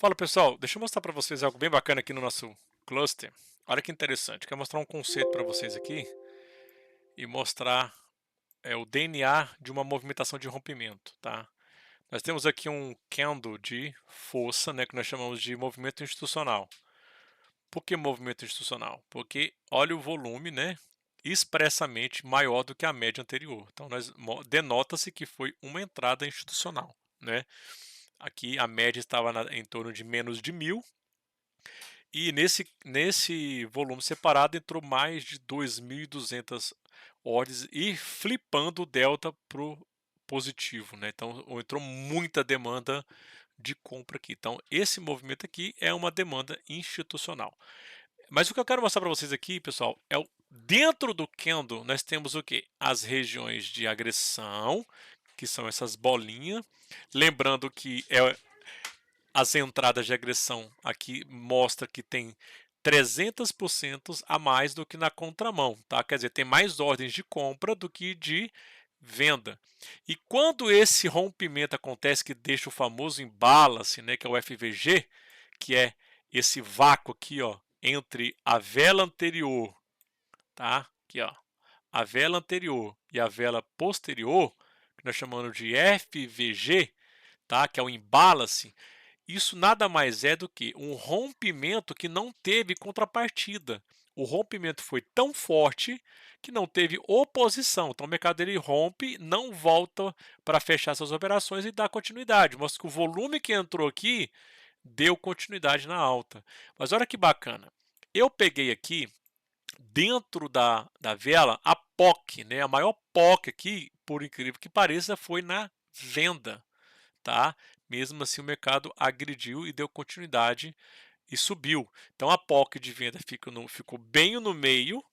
Fala pessoal, deixa eu mostrar para vocês algo bem bacana aqui no nosso cluster. Olha que interessante, quero mostrar um conceito para vocês aqui e mostrar o DNA de uma movimentação de rompimento, tá? Nós temos aqui um candle de força, né, que nós chamamos de movimento institucional. Por que movimento institucional? Porque olha o volume, né, expressamente maior do que a média anterior. Então denota-se que foi uma entrada institucional, né? Aqui a média estava em torno de menos de 1.000. E nesse volume separado entrou mais de 2.200 ordens e flipando o delta para o positivo, né? Então entrou muita demanda de compra aqui. Então esse movimento aqui é uma demanda institucional. Mas o que eu quero mostrar para vocês aqui, pessoal, dentro do candle nós temos o que? As regiões de agressão, que são essas bolinhas. Lembrando que as entradas de agressão aqui mostra que tem 300% a mais do que na contramão, tá? Quer dizer, tem mais ordens de compra do que de venda. E quando esse rompimento acontece, que deixa o famoso imbalance, né, que é o FVG, que é esse vácuo aqui, ó, entre a vela anterior, tá? Aqui, ó, a vela anterior e a vela posterior, que nós chamamos de FVG, tá? Que é o imbalance. Isso nada mais é do que um rompimento que não teve contrapartida. O rompimento foi tão forte que não teve oposição. Então o mercado ele rompe, não volta para fechar suas operações e dá continuidade. Mostra que o volume que entrou aqui deu continuidade na alta. Mas olha que bacana. Eu peguei aqui, dentro da vela, a POC, né? A maior POC aqui, por incrível que pareça, foi na venda, tá? Mesmo assim, o mercado agrediu e deu continuidade e subiu. Então, a POC de venda ficou bem no meio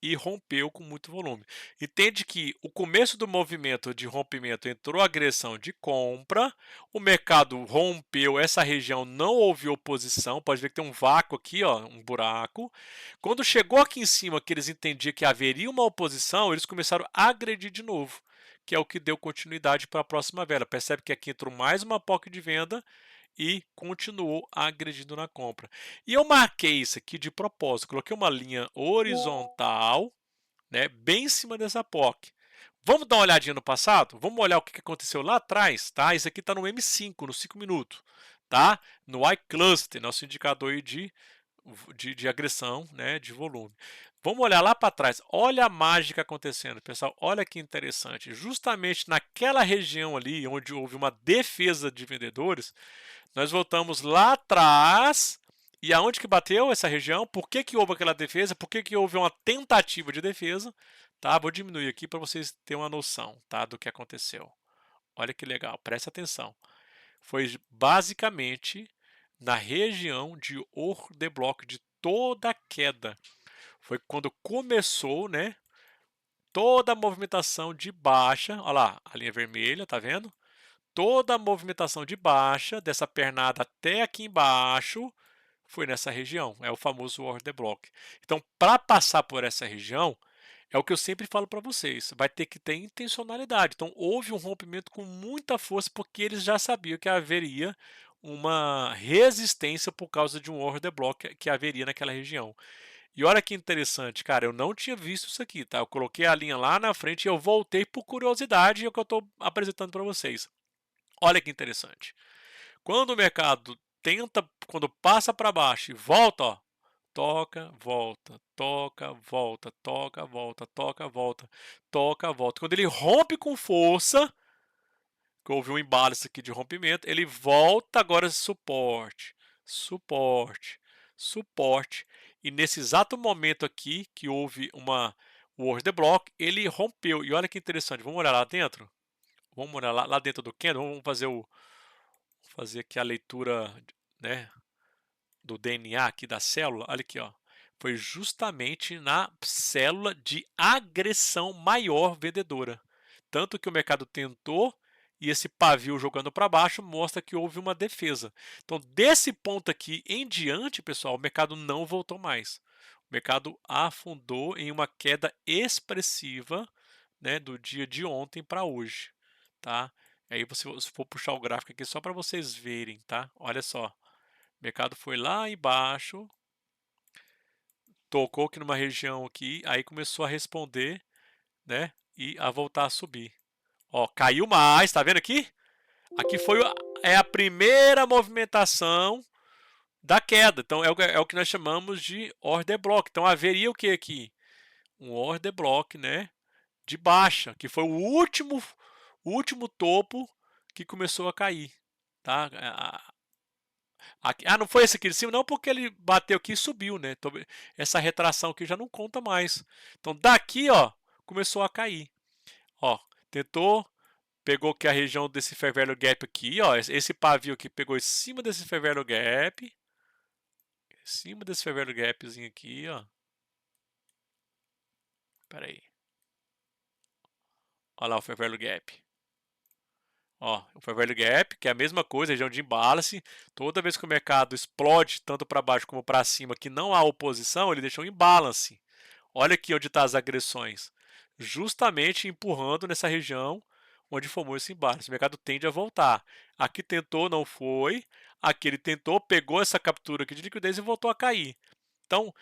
e rompeu com muito volume. Entende que o começo do movimento de rompimento entrou agressão de compra, o mercado rompeu, essa região não houve oposição, pode ver que tem um vácuo aqui, ó, um buraco. Quando chegou aqui em cima, que eles entendiam que haveria uma oposição, eles começaram a agredir de novo, que é o que deu continuidade para a próxima vela. Percebe que aqui entrou mais uma POC de venda e continuou agredindo na compra. E eu marquei isso aqui de propósito, coloquei uma linha horizontal, né, bem em cima dessa POC. Vamos dar uma olhadinha no passado? Vamos olhar o que aconteceu lá atrás, tá? Isso aqui está no M5, no 5 minutos, tá? No iCluster, nosso indicador aí de agressão, né, de volume. Vamos olhar lá para trás. Olha a mágica acontecendo, pessoal. Olha que interessante. Justamente naquela região ali, onde houve uma defesa de vendedores, nós voltamos lá atrás. E aonde que bateu essa região? Por que que houve aquela defesa? Por que que houve uma tentativa de defesa? Tá? Vou diminuir aqui para vocês terem uma noção, tá, do que aconteceu. Olha que legal, presta atenção. Foi basicamente na região de order block de toda a queda. Foi quando começou, né, toda a movimentação de baixa. Olha lá, a linha vermelha, tá vendo? Toda a movimentação de baixa, dessa pernada até aqui embaixo, foi nessa região. É o famoso order block. Então, para passar por essa região, é o que eu sempre falo para vocês, vai ter que ter intencionalidade. Então, houve um rompimento com muita força, porque eles já sabiam que haveria uma resistência por causa de um order block que haveria naquela região. E olha que interessante, cara, eu não tinha visto isso aqui, tá? Eu coloquei a linha lá na frente e eu voltei por curiosidade e é o que eu estou apresentando para vocês. Olha que interessante. Quando o mercado quando passa para baixo e volta, ó, toca, volta, toca, volta, toca, volta, toca, volta, toca, volta. Quando ele rompe com força, que houve um embalo aqui de rompimento, ele volta agora suporte, suporte, suporte. E nesse exato momento aqui, que houve o order block, ele rompeu. E olha que interessante, vamos olhar lá dentro? Vamos olhar lá dentro do candle, vamos fazer aqui a leitura, né, do DNA aqui da célula. Olha aqui, ó. Foi justamente na célula de agressão maior vendedora. Tanto que o mercado tentou e esse pavio jogando para baixo mostra que houve uma defesa. Então, desse ponto aqui em diante, pessoal, o mercado não voltou mais. O mercado afundou em uma queda expressiva, né, do dia de ontem para hoje, tá? Aí você, se for puxar o gráfico aqui só para vocês verem, tá? Olha só. mercado foi lá embaixo, tocou aqui numa região aqui, aí começou a responder, né? E a voltar a subir. Ó, caiu mais, tá vendo aqui? Aqui foi a primeira movimentação da queda. Então é o que nós chamamos de order block. Então haveria o que aqui? Um order block, né? De baixa, que foi o último topo que começou a cair, tá? Aqui, não foi esse aqui de cima, não, porque ele bateu aqui e subiu, né? Então, essa retração aqui já não conta mais. Então daqui, ó, começou a cair. Ó, tentou, pegou aqui a região desse fair value gap aqui, ó, esse pavio aqui pegou em cima desse fair value gap, em cima desse fair value gapzinho aqui, ó. Pera aí. Olha lá o fair value gap. Ó, o fair value gap, que é a mesma coisa, região de imbalance. Toda vez que o mercado explode tanto para baixo como para cima, que não há oposição, ele deixa um imbalance. Olha aqui onde estão as agressões. Justamente empurrando nessa região onde formou esse imbalance. O mercado tende a voltar. Aqui tentou, não foi. Aqui ele tentou, pegou essa captura aqui de liquidez e voltou a cair. Então,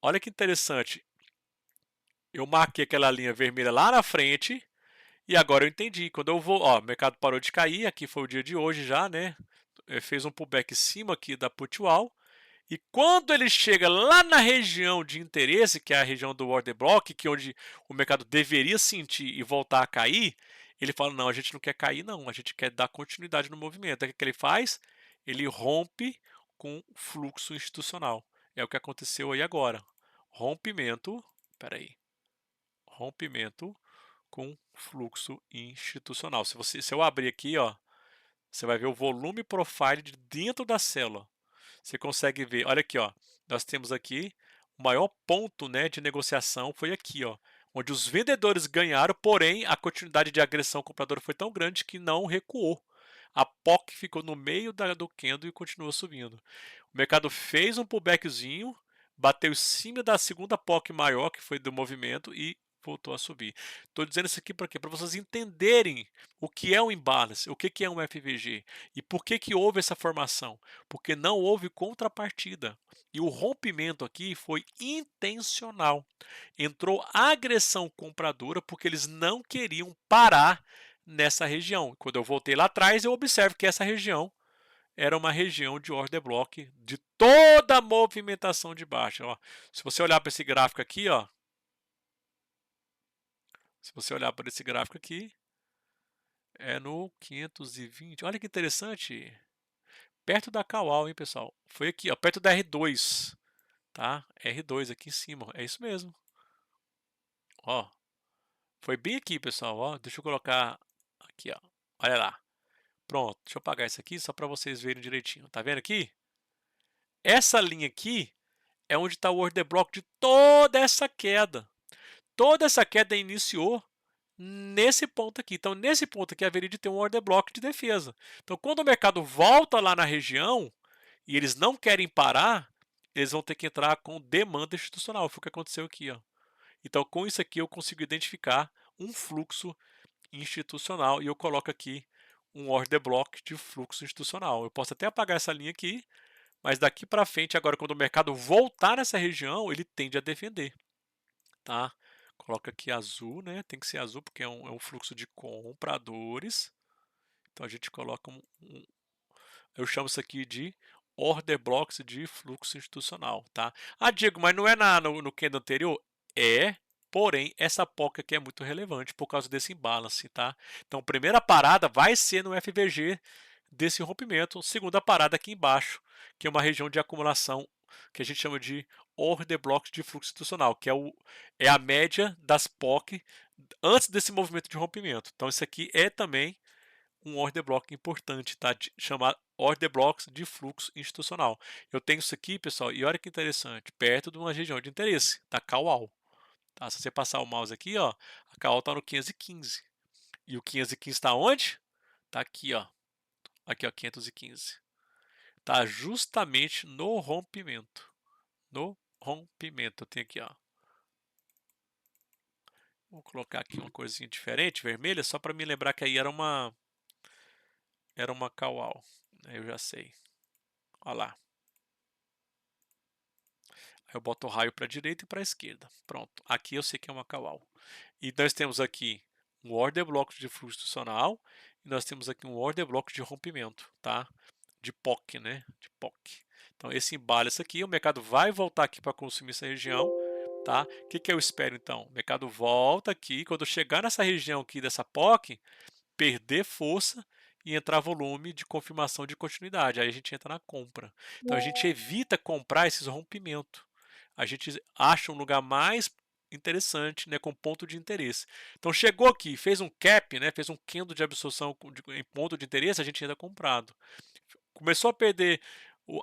olha que interessante. Eu marquei aquela linha vermelha lá na frente e agora eu entendi. Quando eu vou, ó, o mercado parou de cair, aqui foi o dia de hoje já, né? Fez um pullback em cima aqui da put wall. E quando ele chega lá na região de interesse, que é a região do order block, que é onde o mercado deveria sentir e voltar a cair, ele fala: não, a gente não quer cair, não, a gente quer dar continuidade no movimento. Aí o que ele faz? Ele rompe com fluxo institucional. É o que aconteceu aí agora. Rompimento, peraí, rompimento com fluxo institucional. Se eu abrir aqui, ó, você vai ver o volume profile de dentro da célula. Você consegue ver, olha aqui, ó, nós temos aqui o maior ponto, né, de negociação foi aqui, ó, onde os vendedores ganharam, porém a quantidade de agressão compradora foi tão grande que não recuou. A POC ficou no meio do candle e continuou subindo. O mercado fez um pullbackzinho, bateu em cima da segunda POC maior, que foi do movimento, e voltou a subir. Estou dizendo isso aqui para quê? Para vocês entenderem o que é um imbalance, o que é um FVG e por que houve essa formação. Porque não houve contrapartida. E o rompimento aqui foi intencional. Entrou agressão compradora porque eles não queriam parar nessa região. Quando eu voltei lá atrás, eu observo que essa região era uma região de order block de toda a movimentação de baixa. Ó, se você olhar para esse gráfico aqui, ó, se você olhar para esse gráfico aqui, é no 520. Olha que interessante. Perto da Kawal, hein, pessoal? Foi aqui, ó, perto da R2, tá? R2 aqui em cima, é isso mesmo. Ó, foi bem aqui, pessoal, ó. Deixa eu colocar aqui, ó. Olha lá. Pronto, deixa eu apagar isso aqui só para vocês verem direitinho. Tá vendo aqui? Essa linha aqui é onde está o order block de toda essa queda. Toda essa queda iniciou nesse ponto aqui. Então, nesse ponto aqui haveria de ter um order block de defesa. Então, quando o mercado volta lá na região e eles não querem parar, eles vão ter que entrar com demanda institucional. Foi o que aconteceu aqui, ó. Então, com isso aqui eu consigo identificar um fluxo institucional e eu coloco aqui um order block de fluxo institucional. Eu posso até apagar essa linha aqui, mas daqui para frente, agora quando o mercado voltar nessa região, ele tende a defender, tá? Coloca aqui azul, né? Tem que ser azul porque é um fluxo de compradores. Então a gente coloca eu chamo isso aqui de order blocks de fluxo institucional, tá? Diego, mas não é no candle anterior? É, porém essa POC aqui é muito relevante por causa desse imbalance, tá? Então primeira parada vai ser no FVG desse rompimento, segunda parada aqui embaixo, que é uma região de acumulação que a gente chama de order blocks de fluxo institucional, que é a média das POC antes desse movimento de rompimento. Então isso aqui é também um order block importante, tá? Chamar order blocks de fluxo institucional. Eu tenho isso aqui, pessoal, e olha que interessante, perto de uma região de interesse, da CAUAL. Tá? Se você passar o mouse aqui, ó, a CAUAL está no 515. E o 515 está onde? Está aqui, ó. Aqui, ó, 515. Está justamente no rompimento. No rompimento. Eu tenho aqui, ó. Vou colocar aqui uma coisinha diferente, vermelha, só para me lembrar que aí era uma CAUAL. Eu já sei. Olha lá. Aí eu boto o raio para a direita e para a esquerda. Pronto, aqui eu sei que é uma call-out. E nós temos aqui um order block de fluxo institucional e nós temos aqui um order block de rompimento, tá? De POC, né? De POC. Então esse imbalance aqui, o mercado vai voltar aqui para consumir essa região, tá? O que eu espero então? O mercado volta aqui, quando chegar nessa região aqui dessa POC, perder força e entrar volume de confirmação de continuidade. Aí a gente entra na compra. Então a gente evita comprar esses rompimentos. A gente acha um lugar mais interessante, né, com ponto de interesse. Então chegou aqui, fez um cap, né, fez um candle de absorção em ponto de interesse, a gente entra comprado. Começou a perder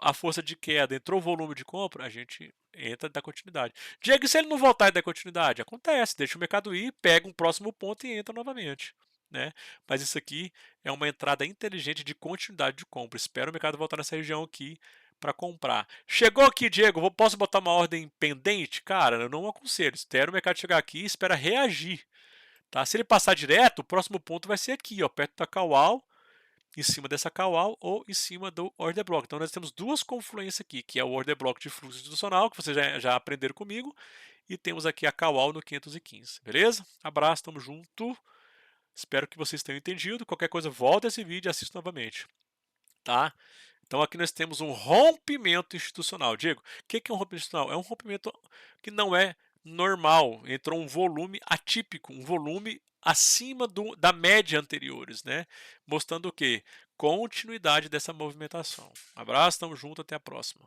a força de queda, entrou o volume de compra, a gente entra e dá continuidade. Diego, e se ele não voltar e der continuidade? Acontece, deixa o mercado ir, pega um próximo ponto e entra novamente. Né? Mas isso aqui é uma entrada inteligente de continuidade de compra. Espero o mercado voltar nessa região aqui para comprar. Chegou aqui, Diego, posso botar uma ordem pendente? Cara, eu não aconselho. Espero o mercado chegar aqui e espera reagir. Tá? Se ele passar direto, o próximo ponto vai ser aqui, ó, perto da call-out, em cima dessa call-out ou em cima do order block. Então nós temos duas confluências aqui, que é o order block de fluxo institucional, que vocês já aprenderam comigo, e temos aqui a call-out no 515. Beleza? Abraço, tamo junto. Espero que vocês tenham entendido. Qualquer coisa, volta esse vídeo e assista novamente. Tá? Então aqui nós temos um rompimento institucional. Diego, o que é um rompimento institucional? É um rompimento que não é normal. Entrou um volume atípico, um volume acima da média anteriores, né? Mostrando o quê? Continuidade dessa movimentação. Um abraço, tamo junto, até a próxima.